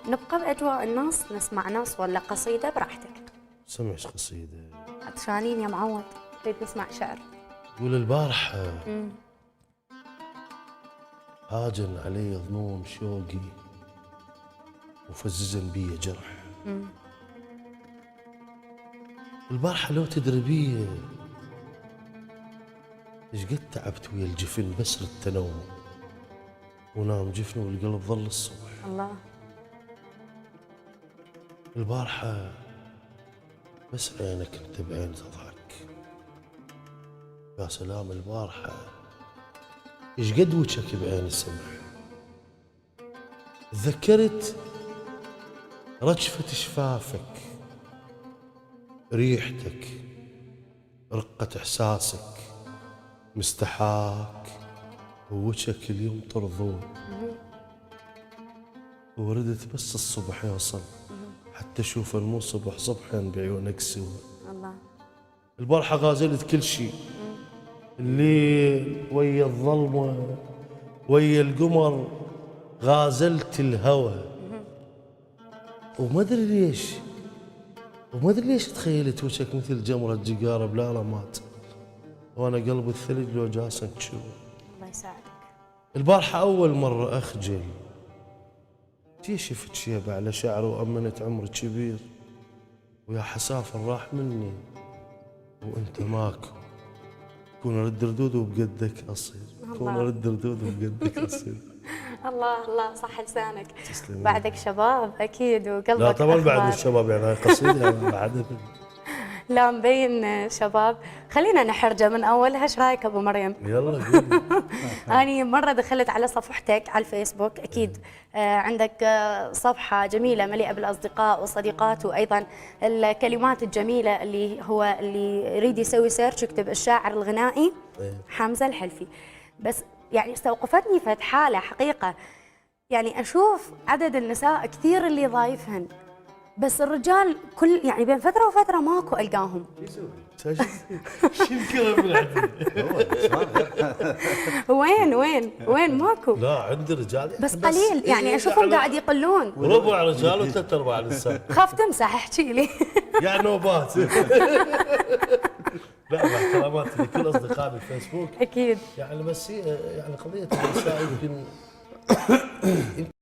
نبقى بأجواء النص، نسمع نص ولا قصيدة براحتك. سمعش قصيدة. عطشانين يا معود، نريد نسمع شعر. قول البارحة هاجن علي ظنون شوقي وفززن بي جرح. البارحة لو تدري بي ايش قد تعبت ويا الجفن بس ردت انوم ونام جفني والقلب ظل الصبح. الله. البارحة بس عينك انت بعين تضحك. يا سلام البارحة ايش قد وجهك بعين السمح. تذكرت رجفة شفافك، ريحتك، رقة احساسك، مستحاك ووجهك اليوم طرذون. وردت بس الصبح يوصل حتى اشوف المو صبح صبحين بعيونك سوا. الله. البارحة غازلت كل شيء، الليل ويا الظلمة ويا القمر، غازلت الهوى. وما ادري ليش تخيلت وجهك مثل جمرة جقارة بالالمات وانا قلب الثلج لو جاسن تشوف. الله يساعدك. البارحة أول مرة أخجل، جي شفت شيبة على شعر وأمنت عمر كبير، ويا حسافر راح مني وأنت ماكو. كون أرد ردود وبقدك أصير، كون أرد ردود وبقدك أصير. الله الله، صح لسانك. تسلمي. بعدك شباب أكيد وقلبك لا طبعا بعد من أخضر. الشباب، يعني هاي قصيدة بعد. لا مبين شباب. خلينا نحرجه من أولها، إيش رأيك أبو مريم؟ يلا قولي. أنا مرة دخلت على صفحتك على الفيسبوك، أكيد عندك صفحة جميلة مليئة بالأصدقاء والصديقات، وأيضا الكلمات الجميلة اللي يريد يسوي سيرش يكتب الشاعر الغنائي حمزة الحلفي. بس يعني استوقفتني فد حالة حقيقة، يعني أشوف عدد النساء كثير اللي ضايفهن، بس الرجال كل يعني بين فترة وفترة ماكو ألقاهم. شو الكلام اللي عندي؟ وين ماكو. لا عندي رجال بس قليل، يعني أشوفهم قاعد يقلون. ربع رجال وثلاث ارباع نساء. خاف تمسح، احكي لي. يعني نوبات. لا مع احتراماتي لكل اصدقائي بالفيسبوك أكيد. يعني، بس هي يعني قضيه النساء يمكن